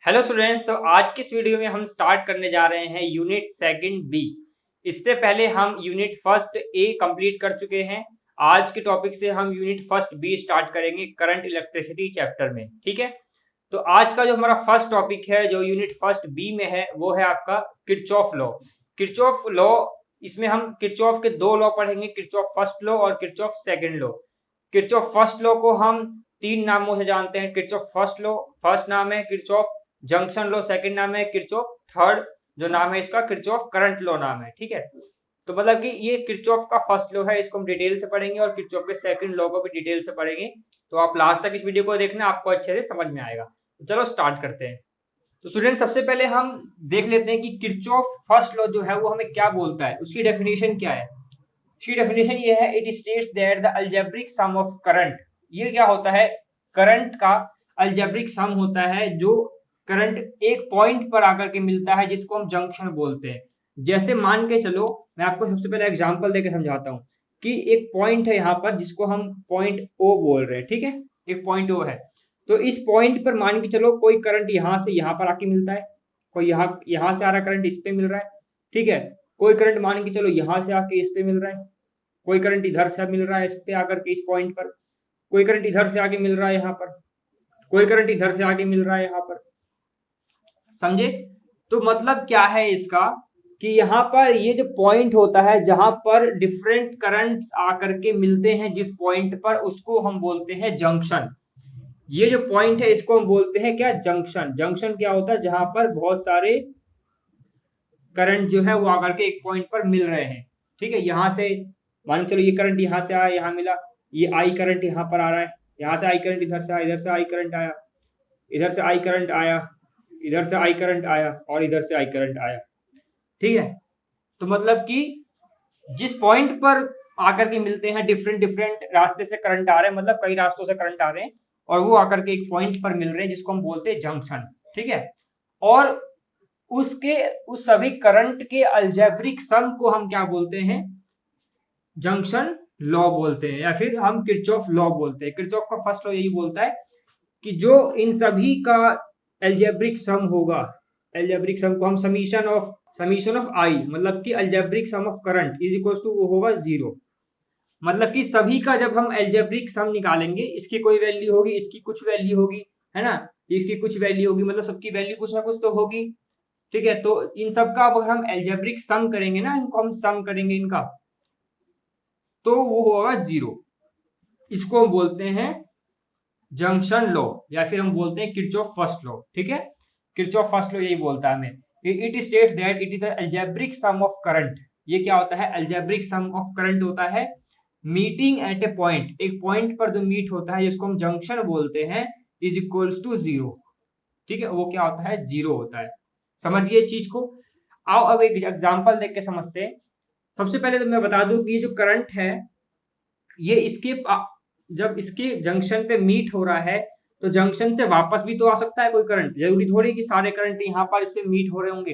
Hello students, तो आज की इस वीडियो में हम स्टार्ट करने जा रहे हैं यूनिट सेकंड बी। इससे पहले हम यूनिट फर्स्ट ए कंप्लीट कर चुके हैं। आज के टॉपिक से हम यूनिट फर्स्ट बी स्टार्ट करेंगे करंट इलेक्ट्रिसिटी चैप्टर में। ठीक है, तो आज का जो हमारा फर्स्ट टॉपिक है जो यूनिट फर्स्ट बी में है वो है आपका किरचॉफ लॉ। किरचॉफ लॉ, इसमें हम किरचॉफ के दो लॉ पढ़ेंगे, किरचॉफ फर्स्ट लॉ और Kirchhoff second law. Kirchhoff first law को हम तीन नामों से जानते हैं। किरचॉफ फर्स्ट लॉ, फर्स्ट नाम है किरचॉफ जंक्शन लॉ, सेकंड नाम है किरचॉफ, थर्ड जो नाम है इसका किरचॉफ करंट लॉ नाम है। ठीक है, तो मतलब कि ये किरचॉफ का फर्स्ट लॉ है, इसको हम डिटेल से पढ़ेंगे और किरचॉफ के सेकंड लॉ को भी डिटेल से पढ़ेंगे। तो आप लास्ट तक इस वीडियो को देखना, आपको अच्छे से समझ में आएगा। तो चलो स्टार्ट करते हैं। तो स्टूडेंट सबसे पहले हम देख लेते हैं कि किरचॉफ फर्स्ट लॉ जो है वो हमें क्या बोलता है, उसकी डेफिनेशन क्या है। उसकी डेफिनेशन ये है, it states that the algebraic sum of current. ये क्या होता है, करंट का अलजेब्रिक सम होता है जो करंट एक पॉइंट पर आकर के मिलता है जिसको हम जंक्शन बोलते हैं। जैसे मान के चलो, मैं आपको सबसे पहले एग्जांपल देके समझाता हूँ कि एक पॉइंट है यहाँ पर जिसको हम पॉइंट ओ बोल रहे हैं। ठीक है, एक पॉइंट ओ है, तो इस पॉइंट पर मान के चलो कोई करंट यहाँ से यहाँ पर आके मिलता है, कोई यहाँ से आ रहा करंट इस पे मिल रहा है। ठीक है, कोई करंट मान के चलो यहाँ से आके इस पे मिल रहा है, कोई करंट इधर से मिल रहा है इस पे आकर के इस पॉइंट पर, कोई करंट इधर से आगे मिल रहा है यहाँ पर, कोई करंट इधर से आगे मिल रहा है यहाँ पर। समझे? तो मतलब क्या है इसका कि यहाँ पर ये जो पॉइंट होता है जहां पर डिफरेंट करंट्स आकर के मिलते हैं जिस पॉइंट पर, उसको हम बोलते हैं जंक्शन। ये जो पॉइंट है इसको हम बोलते हैं क्या, जंक्शन। जंक्शन क्या होता है, जहां पर बहुत सारे करंट जो है वो आकर के एक पॉइंट पर मिल रहे हैं। ठीक है, यहाँ से मान चलो ये करंट यहाँ से आया, यहाँ मिला, ये आई करंट यहाँ पर आ रहा है, यहाँ से आई करंट इधर से आया, इधर से आई करंट आया, इधर से आई करंट आया, इधर से आई करंट आया और इधर से आई करंट आया। ठीक है, तो मतलब कि जिस पॉइंट पर आकर के मिलते हैं, डिफरेंट डिफरेंट रास्ते से करंट आ रहे हैं, मतलब कई रास्तों से करंट आ रहे हैं और वो आकर के एक पॉइंट पर मिल रहे हैं जिसको हम बोलते हैं जंक्शन। ठीक है, और उसके उस सभी करंट के अलजेब्रिक सम को हम क्या बोलते हैं, जंक्शन लॉ बोलते हैं, या फिर हम किरचॉफ लॉ बोलते हैं। किरचॉफ का फर्स्ट लॉ यही बोलता है कि जो इन सभी का अलजेब्रिक सम होगा, अलजेब्रिक सम को हम समीशन ऑफ आई, मतलब कि algebraic sum of current is equal to वो होगा जीरो। मतलब कि सभी का जब हम अलजेब्रिक सम निकालेंगे, इसकी कोई वैल्यू होगी, इसकी कुछ वैल्यू होगी, है ना, इसकी कुछ वैल्यू होगी, मतलब सबकी वैल्यू कुछ ना कुछ तो होगी। ठीक है, तो इन सब का अब हम अलजेब्रिक सम करेंगे ना, इनको हम सम करेंगे इनका, तो वो होगा जीरो। इसको हम बोलते हैं जंक्शन लॉ, या फिर हम बोलते हैं किरचॉफ फर्स्ट लॉ। ठीक है, किरचॉफ फर्स्ट लॉ यही बोलता है हमें, it states that it is the algebraic sum of current. ये क्या होता है, अलजेब्रिक सम ऑफ करंट होता है मीटिंग एट ए पॉइंट, एक पॉइंट पर जो मीट होता है जिसको हम जंक्शन बोलते हैं, इज इक्वल्स टू जीरो। ठीक है, वो क्या होता है, जीरो होता है। समझिए इस चीज को। आओ अब एक एग्जांपल देख के समझते हैं। सबसे पहले तो मैं बता दूं कि ये जो करंट है, ये इसके जब इसके जंक्शन पे मीट हो रहा है तो जंक्शन से वापस भी तो आ सकता है कोई करंट। जरूरी थोड़ी कि सारे करंट यहाँ पर इस पे मीट हो रहे होंगे।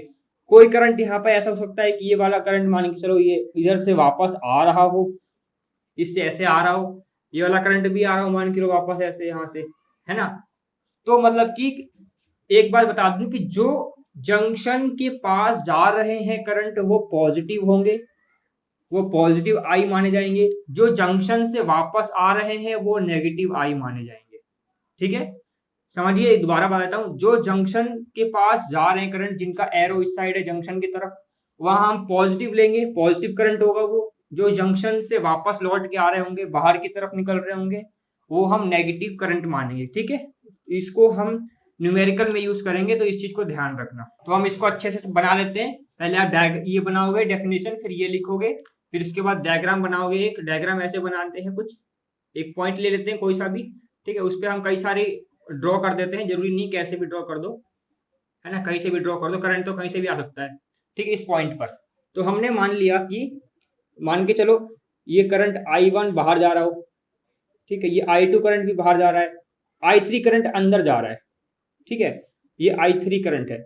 कोई करंट यहाँ पर ऐसा हो सकता है कि ये वाला करंट मान के चलो ये इधर से वापस आ रहा हो, इससे ऐसे आ रहा हो, ये वाला करंट भी आ रहा हो मान के लो वापस ऐसे यहाँ से, है ना। तो मतलब कि एक बात बता दूं कि जो जंक्शन के पास जा रहे हैं करंट वो पॉजिटिव होंगे, वो पॉजिटिव आई माने जाएंगे। जो जंक्शन से वापस आ रहे हैं वो नेगेटिव आई माने जाएंगे। ठीक है, समझिए दोबारा बताता हूं, जो जंक्शन के पास जा रहे हैं करंट, जिनका एरो इस साइड है जंक्शन की तरफ, वहां हम पॉजिटिव लेंगे, पॉजिटिव करंट होगा वो। जो जंक्शन से वापस लौट के आ रहे होंगे, बाहर की तरफ निकल रहे होंगे, वो हम नेगेटिव करंट मानेंगे। ठीक है, इसको हम न्यूमेरिकल में यूज करेंगे, तो इस चीज को ध्यान रखना। तो हम इसको अच्छे से बना लेते हैं। पहले आप ये बनाओगे डेफिनेशन, फिर ये लिखोगे, फिर इसके बाद डायग्राम बनाओगे। एक डायग्राम ऐसे बनाते हैं, कुछ एक पॉइंट ले लेते हैं कोई सा भी, ठीक है, उस पर हम कई सारे ड्रॉ कर देते हैं, जरूरी नहीं कैसे भी ड्रॉ कर दो, है ना, कहीं से भी ड्रॉ कर दो, करंट तो कहीं से भी आ सकता है। ठीक है, इस पॉइंट पर तो हमने मान लिया कि, मान के चलो ये करंट I1 बाहर जा रहा हो, ठीक है, ये I2 करंट भी बाहर जा रहा है, I3 करंट अंदर जा रहा है। ठीक है, ये I3 करंट है,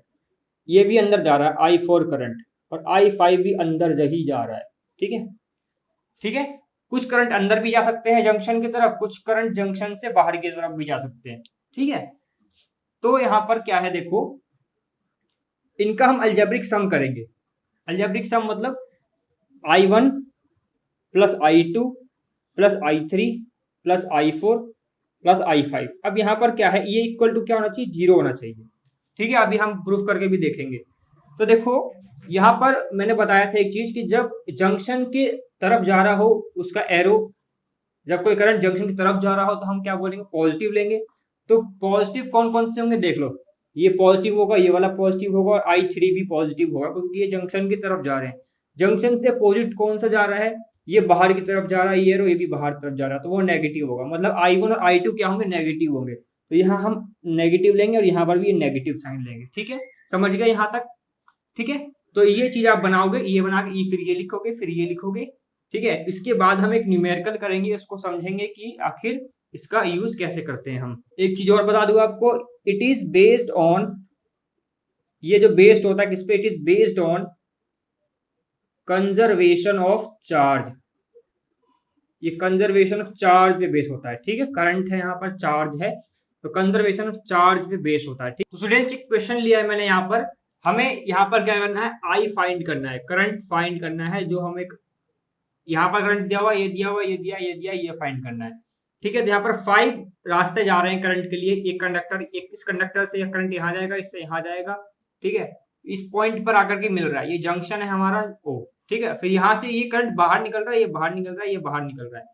ये भी अंदर जा रहा है I4 करंट, और I5 भी अंदर ही जा रहा है। ठीक है, ठीक है, कुछ करंट अंदर भी जा सकते हैं जंक्शन की तरफ, कुछ करंट जंक्शन से बाहर की तरफ भी जा सकते हैं। ठीक है, तो यहाँ पर क्या है देखो, इनका हम अलजेब्रिक सम करेंगे। अलजेब्रिक सम मतलब I1 plus I2 plus I3 plus I4 plus I5। अब यहाँ पर क्या है, ये इक्वल टू क्या होना चाहिए, 0 होना चाहिए। ठीक है, अभी हम प्रूफ करके भी देखेंगे। तो देखो यहाँ पर मैंने बताया था एक चीज कि जब जंक्शन के तरफ जा रहा हो उसका एरो, जब कोई करंट जंक्शन की तरफ जा रहा हो तो हम क्या बोलेंगे, पॉजिटिव लेंगे। तो पॉजिटिव कौन कौन से होंगे देख लो, ये पॉजिटिव होगा, ये वाला पॉजिटिव होगा और I3 भी पॉजिटिव होगा, क्योंकि ये जंक्शन की तरफ जा रहे हैं। जंक्शन से अपोजिट कौन सा जा रहा है, ये बाहर की तरफ जा रहा है, ये भी बाहर की तरफ जा रहा है, तो वो नेगेटिव होगा। मतलब I1 और I2 क्या होंगे, नेगेटिव होंगे। तो यहाँ हम नेगेटिव लेंगे और यहाँ पर भी नेगेटिव साइन लेंगे। ठीक है, समझ गए यहाँ तक। ठीक है, तो ये चीज आप बनाओगे, ये बना के ये फिर ये लिखोगे, फिर ये लिखोगे। ठीक है, इसके बाद हम एक न्यूमेरिकल करेंगे, इसको समझेंगे कि आखिर इसका यूज कैसे करते हैं हम। एक चीज और बता दूं आपको, इट इज बेस्ड ऑन, ये जो बेस्ड होता है किस पे, it is based on conservation of charge. ये कंजर्वेशन ऑफ चार्ज पे बेस होता है। ठीक है, करंट है यहाँ पर, चार्ज है, तो कंजर्वेशन ऑफ चार्ज पे बेस होता है। ठीक, तो स्टूडेंट्स एक क्वेश्चन लिया है मैंने यहाँ पर, हमें यहाँ पर क्या करना है, आई फाइंड करना है, करंट फाइंड करना है। जो हमें यहाँ पर करंट दिया हुआ, ये दिया हुआ, ये दिया, ये दिया, ये फाइंड करना है। ठीक है, तो यहाँ पर 5 रास्ते जा रहे हैं करंट के लिए। एक कंडक्टर, एक इस कंडक्टर से करंट यहाँ जाएगा, इससे यहाँ जाएगा। ठीक है, इस पॉइंट पर आकर के मिल रहा है, ये जंक्शन है हमारा ओ। ठीक है, फिर यहाँ से ये करंट बाहर निकल रहा है, ये बाहर निकल रहा है, ये बाहर निकल रहा है।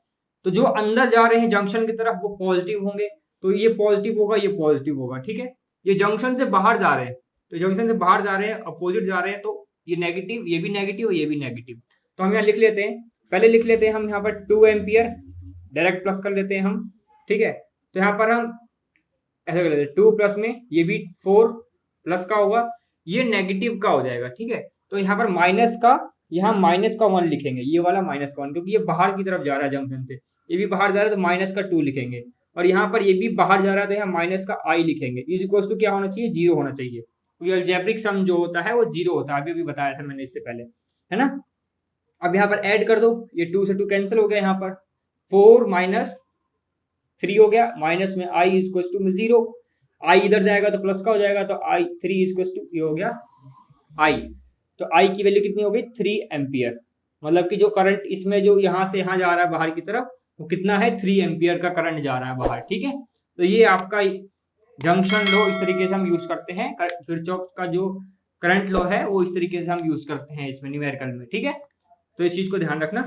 तो जो अंदर जा रहे हैं जंक्शन की तरफ वो पॉजिटिव होंगे, तो ये पॉजिटिव होगा, ये पॉजिटिव होगा। ठीक है, ये जंक्शन से बाहर जा रहे हैं, तो जंक्शन से बाहर जा रहे हैं, अपोजिट जा रहे हैं, तो ये नेगेटिव, ये भी नेगेटिव, ये भी नेगेटिव। तो हम यहाँ लिख लेते हैं, पहले लिख लेते हैं हम यहाँ पर 2 एम्पियर, डायरेक्ट प्लस कर लेते हैं हम। ठीक है, तो यहाँ पर हम ऐसा कर लेते हैं, 2 प्लस में ये भी 4 प्लस का होगा, ये नेगेटिव का हो जाएगा। ठीक है, तो यहाँ पर माइनस का, यहाँ माइनस का 1 लिखेंगे, ये वाला माइनस का 1, क्योंकि ये बाहर की तरफ जा रहा है जंक्शन से, ये भी बाहर जा रहा है, तो माइनस का 2 लिखेंगे। और यहाँ पर ये भी बाहर जा रहा है, तो यहाँ माइनस का I लिखेंगे। इज इक्वल टू क्या होना चाहिए, 0 होना चाहिए, क्योंकि अलजेब्रिक सम जो होता है वो 0 होता है, अभी भी बताया था मैंने इससे पहले, है ना। अब यहाँ पर ऐड कर दो, ये 2 से 2 कैंसिल हो गया, यहाँ पर 4 माइनस 3 हो गया, माइनस में I is equal to 0, I इधर जाएगा तो प्लस का हो जाएगा, तो I 3 इज इक्वल टू ये हो गया I। तो I की वैल्यू कितनी हो गई, 3 एम्पियर। मतलब कि जो करंट इसमें जो यहाँ से यहाँ जा रहा है बाहर की तरफ, वो कितना है, 3 एम्पियर का करंट जा रहा है बाहर। ठीक है, तो ये आपका जंक्शन लॉ इस तरीके से हम यूज करते हैं, किरचॉफ का जो करंट लॉ है वो इस तरीके से हम यूज करते हैं इसमें न्यूमेरिकल में। ठीक है, तो इस चीज को ध्यान रखना,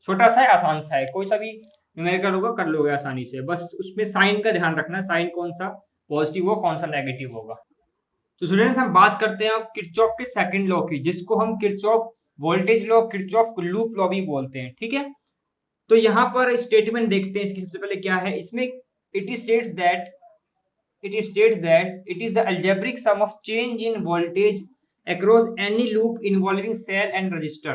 छोटा सा है, आसान सा है, कोई सा भी न्यूमेरिकल होगा कर लोगे आसानी से, बस उसमें साइन का ध्यान रखना, साइन कौन सा पॉजिटिव हो, कौन सा नेगेटिव होगा। तो स्टूडेंट्स हम बात करते हैं अब किरचॉफ के सेकंड लॉ की, जिसको हम Kirchhoff voltage law, Kirchhoff loop law भी बोलते हैं। ठीक है, तो यहाँ पर स्टेटमेंट देखते हैं इसकी, सबसे पहले क्या है इसमें, it states that it is the algebraic sum of change in voltage across any loop involving cell and resistor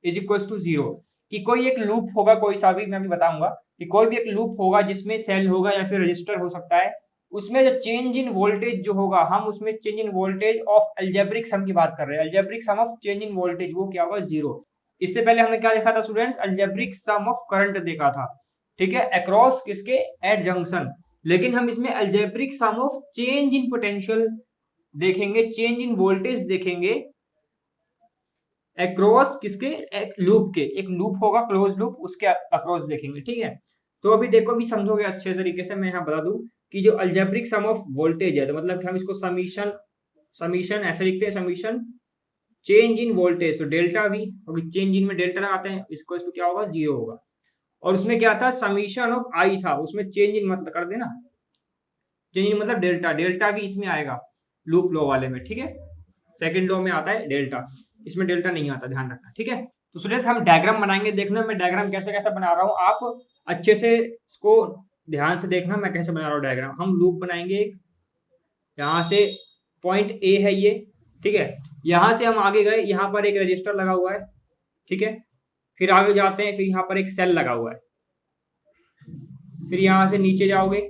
is equals to 0। कि कोई एक लूप होगा, कोई सा भी, मैं भी बताऊंगा कि कोई भी एक लूप होगा जिसमें सेल होगा या फिर रजिस्टर हो सकता है, उसमें जो चेंज इन वोल्टेज जो होगा, हम उसमें change in voltage of algebraic sum की बात कर रहे हैं। Algebraic sum of change in voltage वो क्या होगा, 0। इससे पहले हमने क्या देखा था students, algebraic sum of current देखा था। ठीक है, अक्रॉस किसके, एट जंक्शन। लेकिन हम इसमें algebraic sum of change in potential देखेंगे, चेंज इन वोल्टेज देखेंगे अक्रॉस किसके, एक लूप के, एक लूप होगा क्लोज लूप, उसके अक्रॉस देखेंगे। ठीक है, तो अभी देखो, अभी समझोगे अच्छे तरीके से। मैं यहाँ बता दूं कि जो अलजेब्रिक सम ऑफ वोल्टेज है, तो मतलब कि हम इसको समीशन, समीशन ऐसे लिखते हैं, समीशन चेंज इन वोल्टेज, तो डेल्टा वी, क्योंकि चेंज इन में डेल्टा लगाते हैं, इसको इसको क्या होगा, 0 होगा। और उसमें क्या था, समीशन ऑफ आई था, उसमें चेंज इन मतलब कर देना, चेंज इन मतलब डेल्टा, डेल्टा भी इसमें आएगा लूप लॉ वाले में। ठीक है, सेकंड लॉ में आता है डेल्टा, इसमें डेल्टा नहीं आता, ध्यान रखना। ठीक है, तो स्टूडेंट्स हम डायग्राम बनाएंगे, देखना मैं डायग्राम कैसे कैसे बना रहा हूँ, आप अच्छे से इसको ध्यान से देखना मैं कैसे बना रहा हूँ डायग्राम। हम लूप बनाएंगे एक, यहाँ से पॉइंट ए है ये। ठीक है, यहाँ से हम आगे गए, यहाँ पर एक रजिस्टर लगा हुआ है। ठीक है, फिर आगे जाते हैं, फिर यहाँ पर एक सेल लगा हुआ है, फिर यहां से नीचे जाओगे।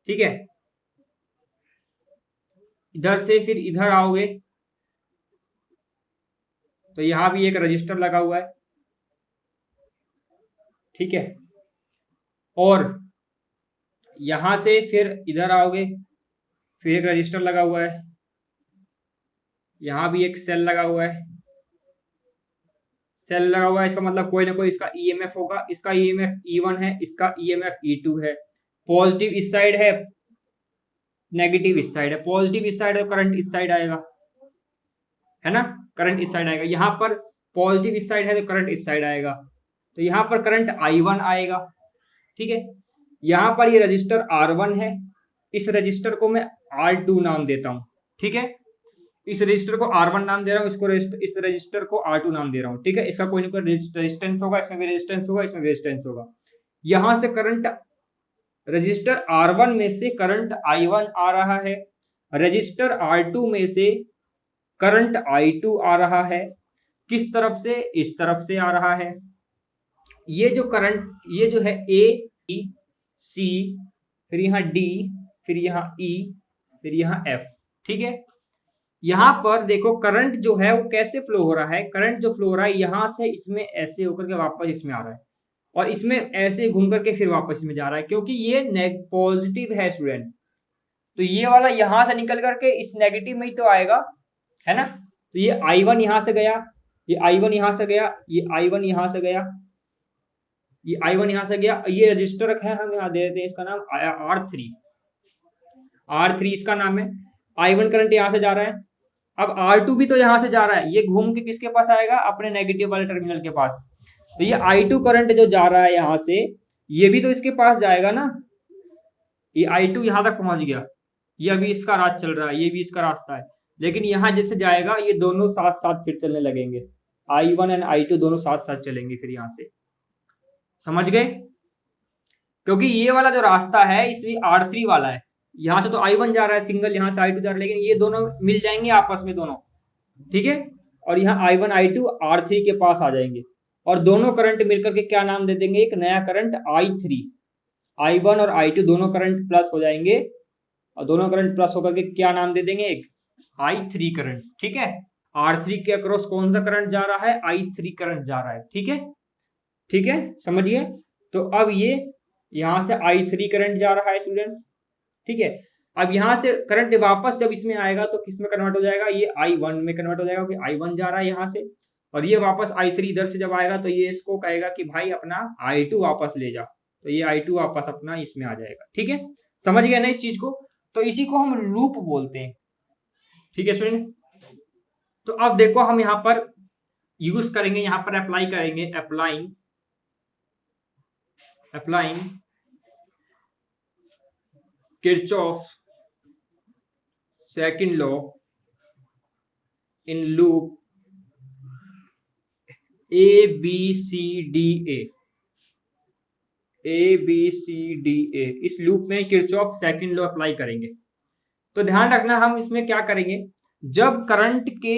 ठीक है, इधर से फिर इधर आओगे, तो यहां भी एक रजिस्टर लगा हुआ है। ठीक है, और यहां से फिर इधर आओगे, फिर एक रजिस्टर लगा हुआ है, यहाँ भी एक सेल लगा हुआ है, सेल लगा हुआ है, इसका मतलब कोई ना कोई इसका ईएमएफ होगा, इसका ईएमएफ E1 है, इसका ईएमएफ E2 है। पॉजिटिव इस साइड है, नेगेटिव इस साइड है, पॉजिटिव इस साइड है, करंट इस साइड आएगा, है ना, करंट इस साइड आएगा। यहाँ पर पॉजिटिव इस साइड है तो करंट इस साइड आएगा, तो यहाँ पर करंट I1 आएगा, ठीक है। यहाँ पर ये रजिस्टर R1 है, इस रजिस्टर को मैं R2 नाम देता हूं, ठीक है। इस रजिस्टर को R1 नाम दे रहा हूँ, इस रजिस्टर को R2 नाम दे रहा हूँ, ठीक है। इसका कोई ना कोई रेजिस्टेंस होगा, इसमें भी रेजिस्टेंस होगा, इसमें भी रेजिस्टेंस होगा। यहां से करंट रजिस्टर R1 में से करंट I1 आ रहा है, रजिस्टर R2 में से करंट I2 आ रहा है। किस तरफ से? इस तरफ से आ रहा है। ये जो करंट, ये जो है A, B, C, फिर यहाँ D, फिर यहाँ E, फिर यहाँ F, ठीक है। यहां पर देखो करंट जो है वो कैसे फ्लो हो रहा है, करंट जो फ्लो हो रहा है यहां से इसमें ऐसे होकर के वापस इसमें आ रहा है, और इसमें ऐसे घूम करके फिर वापस में जा रहा है, क्योंकि ये पॉजिटिव है स्टूडेंट। तो ये वाला यहां से निकल करके इस नेगेटिव में ही तो आएगा, है ना। तो ये I1 यहां से गया, ये I1 यहां से गया, ये I1 यहां से गया, ये I1 यहां से गया। ये रजिस्टर है, हम यहाँ दे देते हैं इसका नाम R3, R3 इसका नाम है। I1 करंट यहां से जा रहा है, अब R2 भी तो यहां से जा रहा है, ये घूम के किसके पास आएगा? अपने नेगेटिव वाले टर्मिनल के पास। तो ये I2 करंट जो जा रहा है यहां से, ये भी तो इसके पास जाएगा ना। ये I2 यहां तक पहुंच गया, ये अभी इसका रास्ता चल रहा है, ये भी इसका रास्ता है, लेकिन यहां जैसे जाएगा ये दोनों साथ साथ फिर चलने लगेंगे, I1 एंड I2 दोनों साथ साथ चलेंगे फिर यहां से, समझ गए। क्योंकि ये वाला जो रास्ता है इसमें R3 वाला है, यहां से तो I1 जा रहा है सिंगल, यहां से I2 जा रहा है, लेकिन ये दोनों मिल जाएंगे आपस में दोनों, ठीक है। और यहाँ I1 I2 R3 के पास आ जाएंगे, और दोनों करंट मिलकर के क्या नाम दे देंगे? एक नया करंट I3। I1 और I2 दोनों करंट प्लस हो जाएंगे, और दोनों करंट प्लस होकर के क्या नाम दे देंगे? एक I3 करंट, ठीक है। R3 के अक्रॉस कौन सा करंट जा रहा है? I3 करंट जा रहा है, ठीक है, ठीक है, समझिए। तो अब ये यहां से I3 करंट जा रहा है स्टूडेंट्स, ठीक है। अब यहां से करंट वापस जब इसमें आएगा तो किस में कन्वर्ट हो जाएगा? ये I1 में कन्वर्ट हो जाएगा, क्योंकि I1 जा रहा है यहां से, और ये वापस I3 इधर से जब आएगा तो ये इसको कहेगा कि भाई अपना I2 वापस ले जा, तो ये I2 वापस अपना इसमें आ जाएगा, ठीक है। समझ गया ना इस चीज को? तो इसी को हम लूप बोलते हैं, ठीक है स्टूडेंट्स। तो अब देखो हम यहाँ पर यूज करेंगे, यहाँ पर अप्लाई करेंगे, applying Kirchhoff second law in loop ABCDA। इस लूप में किरचॉफ सेकंड लॉ अप्लाई करेंगे। तो ध्यान रखना हम इसमें क्या करेंगे, जब करंट के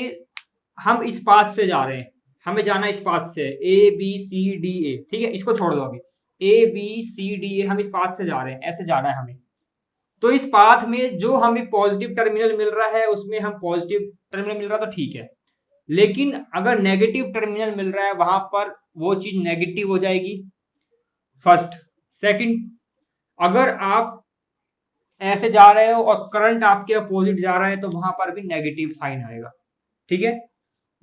हम इस पाथ से जा रहे हैं, हमें जाना इस पाथ से ABCDA, ठीक है, इसको छोड़ दो अभी, ABCDA हम इस पाथ से जा रहे हैं, ऐसे जाना है हमें। तो इस पाथ में जो हमें पॉजिटिव टर्मिनल मिल रहा है उसमें हम पॉजिटिव टर्मिनल मिल रहा है तो ठीक है, लेकिन अगर नेगेटिव टर्मिनल मिल रहा है वहां पर वो चीज नेगेटिव हो जाएगी, फर्स्ट। सेकंड, अगर आप ऐसे जा रहे हो और करंट आपके अपोजिट जा रहा है तो वहां पर भी नेगेटिव साइन आएगा, ठीक है।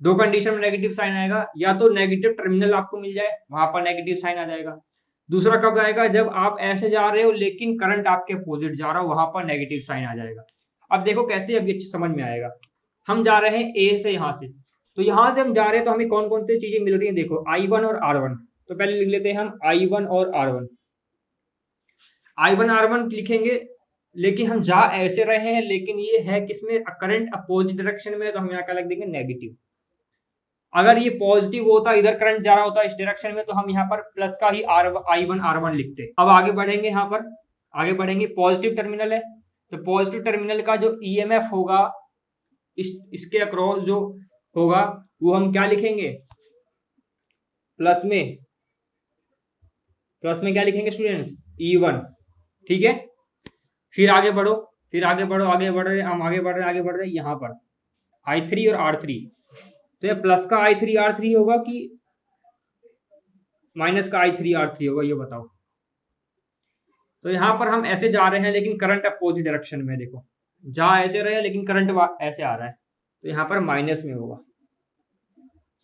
दो कंडीशन में नेगेटिव साइन आएगा, या तो नेगेटिव टर्मिनल आपको मिल जाए वहां पर नेगेटिव साइन आ जाएगा। दूसरा कब आएगा? जब आप ऐसे जा रहे हो लेकिन करंट आपके अपोजिट जा रहा हो, वहां पर नेगेटिव साइन आ जाएगा। अब देखो कैसे, अभी अच्छी समझ में आएगा। हम जा रहे हैं ए से यहां से, तो यहां से हम जा रहे हैं तो हमें कौन कौन सी चीजें मिल रही है? देखो I1 और R1। तो पहले लिख लेते हैं हम I1 और R1। I1 R1 लिखेंगे, लेकिन हम जा ऐसे रहे हैं, लेकिन ये है किसमें? करंट अपोजिट डायरेक्शन में, तो हम यहाँ क्या लिख देंगे? नेगेटिव। अगर ये पॉजिटिव होता, इधर करंट जा रहा होता इस डायरेक्शन में, तो हम यहाँ पर प्लस का ही I1 R1 लिखते। अब आगे बढ़ेंगे, यहाँ पर आगे बढ़ेंगे, पॉजिटिव टर्मिनल है तो पॉजिटिव टर्मिनल का जो EMF होगा इसके अक्रॉस जो होगा वो हम क्या लिखेंगे? प्लस में क्या लिखेंगे स्टूडेंट्स? E1, ठीक है। फिर आगे बढ़ो, फिर आगे बढ़ो, आगे बढ़ रहे हम, आगे बढ़ रहे यहाँ पर I3 और R3। तो ये प्लस का I3 R3 होगा कि माइनस का I3 R3 होगा, ये बताओ। तो यहां पर हम ऐसे जा रहे हैं लेकिन करंट अपोजिट डायरेक्शन में, देखो जहां ऐसे रहे लेकिन करंट ऐसे आ रहा है, तो यहाँ पर माइनस में होगा।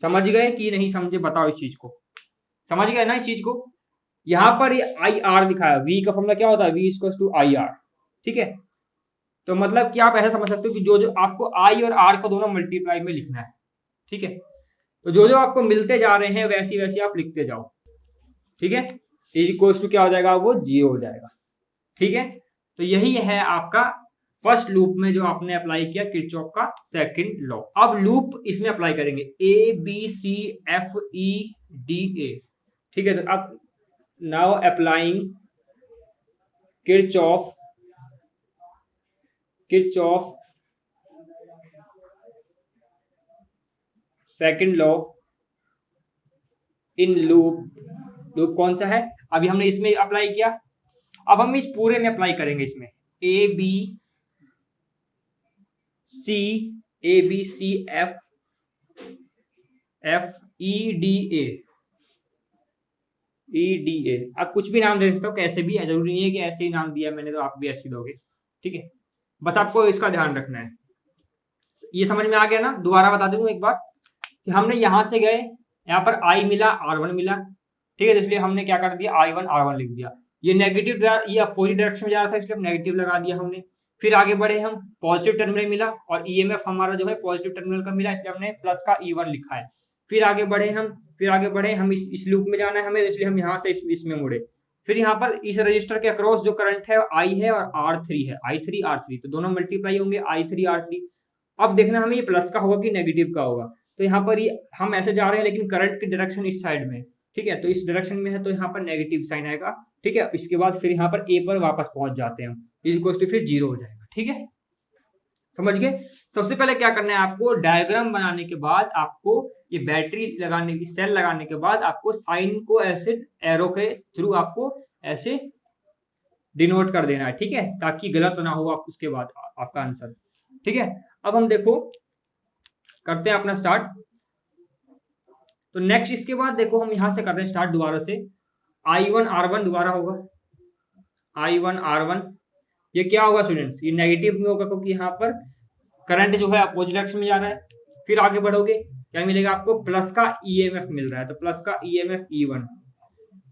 समझ गए कि नहीं समझे, बताओ इस चीज को, समझ गए ना इस चीज को। यहाँ पर ये आई आर दिखाया, वी का फॉर्मूला क्या होता है, V equals to I R, ठीक है। तो मतलब कि आप ऐसा समझ सकते हो कि जो जो आपको आई और आर को दोनों मल्टीप्लाई में लिखना है, ठीक है। तो जो जो आपको मिलते जा रहे हैं वैसी वैसी आप लिखते जाओ, ठीक है। इज इक्वल्स टू क्या हो जाएगा, वो 0 हो जाएगा, ठीक है। तो यही है आपका फर्स्ट लूप में जो आपने अप्लाई किया किरचॉफ का सेकंड लॉ। अब लूप इसमें अप्लाई करेंगे, A B C F E D A, ठीक है। तो अब now applying Kirchhoff second law in loop. Loop कौन सा है, अभी हमने इसमें अप्लाई किया, अब हम इस पूरे में अप्लाई करेंगे, इसमें A B C F F E D A. आप कुछ भी नाम दे सकते हो, कैसे भी, जरूरी नहीं है कि ऐसे ही नाम दिया मैंने तो आप भी ऐसे दोगे, ठीक है। बस आपको इसका ध्यान रखना है। ये समझ में आ गया ना, दोबारा बता दूं एक बार कि हमने यहां से गए, यहाँ पर आई मिला, R1 मिला, ठीक है। तो इसलिए हमने क्या कर दिया, I1 R1 लिख दिया। ये नेगेटिव, ये अपोजिट डायरेक्शन में जा रहा था इसलिए नेगेटिव लगा दिया हमने। फिर आगे बढ़े हम, पॉजिटिव टर्मिनल मिला और ईएमएफ हमारा जो है पॉजिटिव टर्मिनल का मिला, इसलिए हमने प्लस का E1 लिखा है। फिर आगे बढ़े हम इस लूप में जाना है हमें, इसलिए हम यहाँ से इसमें मुड़े। फिर यहाँ पर इस रजिस्टर के अक्रॉस जो करंट है I है और R3 है, I3 R3, तो दोनों मल्टीप्लाई होंगे, I3 R3। अब देखना हमें ये प्लस का होगा कि नेगेटिव का होगा। तो यहाँ पर ये हम ऐसे जा रहे हैं लेकिन करंट की डायरेक्शन इस साइड में, ठीक है। तो इस डायरेक्शन में है तो यहाँ पर नेगेटिव साइन आएगा, ठीक है। इसके बाद फिर यहाँ पर ए पर वापस पहुंच जाते हैं हम, इज फिर 0 हो जाएगा, ठीक है। समझ गए। सबसे पहले क्या करना है आपको, डायग्राम बनाने के बाद आपको ये बैटरी लगाने की सेल लगाने के बाद आपको साइन को ऐसे एरो के थ्रू आपको ऐसे डिनोट कर देना है, ठीक है, ताकि गलत ना हो आप उसके बाद आपका आंसर, ठीक है। अब हम देखो करते हैं अपना स्टार्ट। तो नेक्स्ट इसके बाद देखो हम यहां से कर रहे हैं स्टार्ट दोबारा से, I1 R1 दोबारा होगा, I1 R1। ये क्या होगा स्टूडेंट्स, ये नेगेटिव में होगा क्योंकि यहाँ पर करंट जो है अपोजिट डायरेक्शन में जा रहा है। फिर आगे बढ़ोगे क्या मिलेगा आपको, प्लस का ईएमएफ मिल रहा है, तो प्लस का ईएमएफ E1।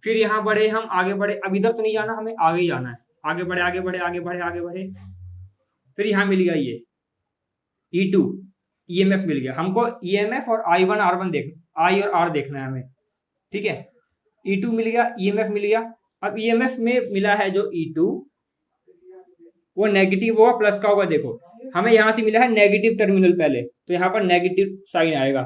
फिर यहाँ बढ़े हम, आगे बढ़े, अब इधर तो नहीं जाना, हमें आगे ही जाना है, आगे बढ़े। फिर यहाँ मिल गया ये E2, ईएमएफ मिल गया हमको, ईएमएफ और I1 R1 I और R देखना है हमें, ठीक है। E2 मिल गया, ईएमएफ मिल गया। अब ईएमएफ में मिला है जो E2 वो नेगेटिव होगा प्लस का होगा, देखो हमें यहां से मिला है नेगेटिव टर्मिनल पहले, तो यहाँ पर नेगेटिव साइन आएगा,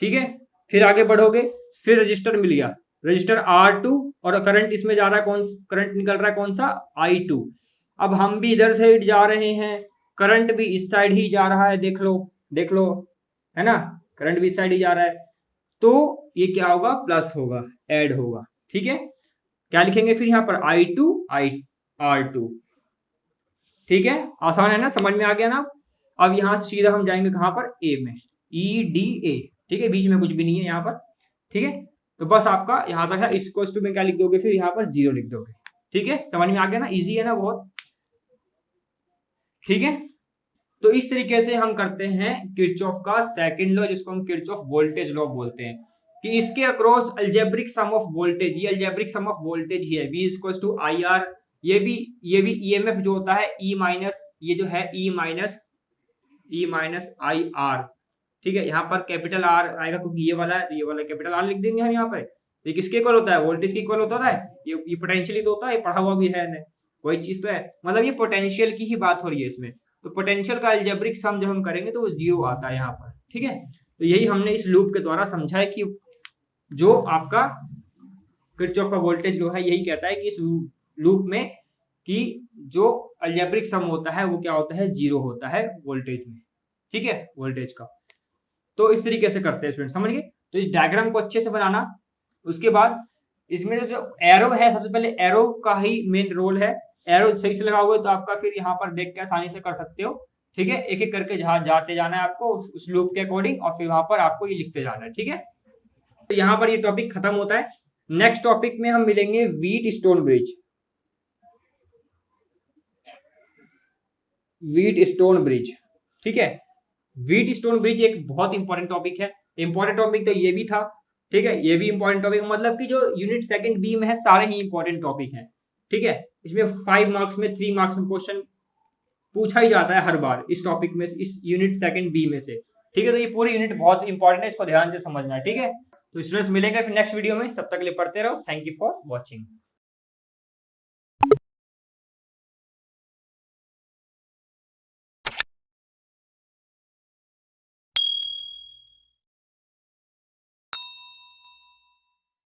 ठीक है। फिर आगे बढ़ोगे, फिर रजिस्टर मिल गया, रजिस्टर R2 और करंट इसमें जा रहा है, करंट निकल रहा है कौन सा, I2। अब हम भी इधर से जा रहे हैं, करंट भी इस साइड ही जा रहा है, देख लो है ना, करंट भी इस साइड ही जा रहा है, तो ये क्या होगा, प्लस होगा, ऐड होगा, ठीक है। क्या लिखेंगे फिर यहाँ पर I2 R2, ठीक है। आसान है ना, समझ में आ गया ना। अब यहां से सीधा हम जाएंगे कहां पर, ए में, EDA, ठीक है, बीच में कुछ भी नहीं है यहाँ पर, ठीक है। तो बस आपका यहां तक है, इस क्वेश्चन में क्या लिख दोगे, फिर यहाँ पर 0 लिख दोगे, ठीक है। समझ में आ गया ना, इजी है ना बहुत, ठीक है। तो इस तरीके से हम करते हैं किरचॉफ का सेकंड लॉ, जिसको हम किरचॉफ वोल्टेज लॉ बोलते हैं, कि इसके across algebraic sum of voltage, ये अलजेब्रिक सम ऑफ वोल्टेज ही है, V इक्वल्स टू IR। ये भी EMF जो होता है E माइनस, ये जो है E माइनस IR, ठीक है। यहाँ पर कैपिटल R आएगा क्योंकि ये वाला है, तो ये वाला कैपिटल R लिख देंगे हम यहाँ पे। ये किसके इक्वल होता है, वोल्टेज के इक्वल होता है, ये पोटेंशियल तो होता है, पढ़ा हुआ भी है, वही चीज तो है, मतलब ये पोटेंशियल की ही बात हो रही है इसमें। तो पोटेंशियल का अलजेब्रिक सम जब हम करेंगे तो वो 0 आता है यहाँ पर, ठीक है। तो यही हमने इस लूप के द्वारा समझा है कि जो आपका किरचॉफ का वोल्टेज लॉ है यही कहता है कि इस लूप में कि जो अलजेब्रिक सम होता है वो क्या होता है, 0 होता है वोल्टेज में, ठीक है, वोल्टेज का। तो इस तरीके से करते हैं स्टूडेंट, समझ गए। तो इस डायग्राम को अच्छे से बनाना, उसके बाद इसमें जो एरो है, सबसे पहले एरो का ही मेन रोल है, एरो सही से लगाओगे तो आपका फिर यहाँ पर देख के आसानी से कर सकते हो, ठीक है। एक एक करके जहां जाते जाना है आपको उस लूप के अकॉर्डिंग, और फिर वहां पर आपको ये लिखते जाना है, ठीक है। तो यहाँ पर ये टॉपिक खत्म होता है। नेक्स्ट टॉपिक में हम मिलेंगे wheat stone bridge. Wheat stone bridge. ठीक है, व्हीट स्टोन ब्रिज एक बहुत इंपॉर्टेंट टॉपिक है। इंपॉर्टेंट टॉपिक तो ये भी था, ठीक है, ये भी इंपॉर्टेंट टॉपिक, मतलब कि जो यूनिट सेकंड बी में है सारे ही इंपॉर्टेंट टॉपिक हैं। ठीक है, इसमें 5 मार्क्स में 3 मार्क्स में क्वेश्चन पूछा ही जाता है हर बार इस टॉपिक में, इस यूनिट सेकंड बी में से। ठीक है, तो ये पूरी यूनिट बहुत इंपॉर्टेंट है, इसको ध्यान से समझना है। ठीक है, तो स्टूडेंट्स मिलेंगे फिर नेक्स्ट वीडियो में, तब तक के लिए पढ़ते रहो। Thank you for watching.